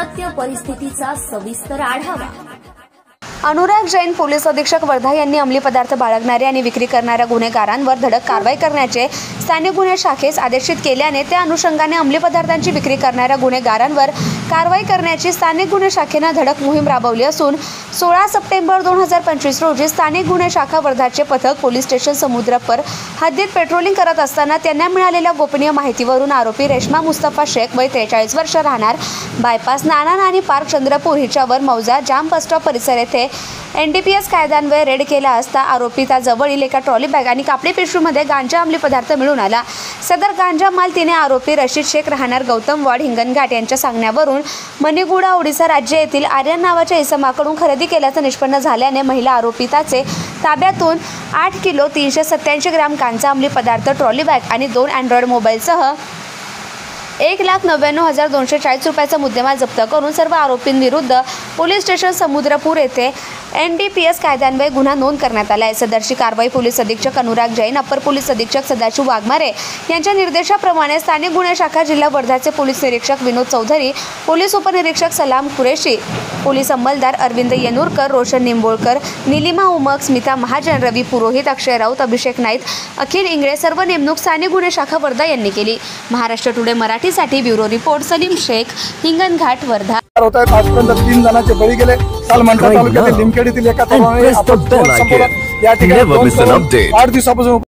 सत्य परिस्थितीचा सविस्तर आढावा। अनुराग जैन पोलीस अधीक्षक वर्धा यांनी अंमली पदार्थ बाळगणारे आणि विक्री करणाऱ्या गुन्हेगारांवर धडक कारवाई करण्याचे स्थानिक गुन्हे शाखेस आदेशित केल्याने त्या अनुषंगाने अंमली पदार्थांची विक्री करणाऱ्या गुन्हेगारांवर कारवाई करण्याची स्थानिक गुन्हे शाखेने धडक मोहीम राबवली असून 16 सप्टेंबर 2025 रोजी स्थानिक गुन्हे शाखा वर्धाचे पथक पोलीस स्टेशन समुद्रपर हद्दीत पेट्रोलिंग करत असताना त्यांना मिळालेल्या गोपनीय माहितीवरून आरोपी रेश्मा मुस्तफा शेख वय 43 वर्ष राहणार बायपास नाना नानी पार्क चंद्रपूर हिच्यावर मौजा जाम बस स्टॉप परिसर येथे NDPS कायद्यान्वये रेड केला असता आरोपीता जवळील एका ट्रॉली बॅग आणि कापडी पिशवीमध्ये गांजा अंमली पदार्थ मिळून आला। सदर गांजा माल तिने आरोपी रशीद शेख राहणार गौतम वाड हिंगणघाट यांच्या सांगण्यावरून मणिगुडा ओडिसा राज्य येथील आर्यन नावाच्या इसमाकडून खरेदी केल्याचं निष्पन्न झाल्याने महिला आरोपिताचे ताब्यातून 8 किलो 387 ग्राम गांजा अंमली पदार्थ ट्रॉली बॅग आणि 2 अँड्रॉइड मोबाईलसह 1,99,240 रुपयाचा मुद्देमाल जप्त करून सर्व आरोपींविरुद्ध पोलीस स्टेशन समुद्रपूर येथे NDPS कायद्यान्वये गुन्हा नोंद करण्यात आला आहे। सदरची कारवाई पोलीस अधीक्षक अनुराग जैन, अपर पोलीस अधीक्षक सदाशिव वाघमारे यांच्या निर्देशाप्रमाणे स्थानिक गुन्हे शाखा जिल्हा वर्धाचे पोलीस निरीक्षक विनोद चौधरी, पोलीस उपनिरीक्षक सलाम कुरेशी, पोलीस अंमलदार अरविंद येनुरकर, रोशन निंबोळकर, निलिमा उमक, स्मिता महाजन, रवी पुरोहित, अक्षय राऊत, अभिषेक नाईक, अखिल इंगळे सर्व नेमणूक स्थानिक गुन्हे शाखा वर्धा यांनी केली। महाराष्ट्र टुडे मराठीसाठी ब्युरो रिपोर्ट सलीम शेख, हिंगणघाट, वर्धा। आजपर्यंत 3 जणांचे बळी गेले। सालमंटा तालुक्यातील लिमखेडीतील एका तरुणाने 8 दिवसापासून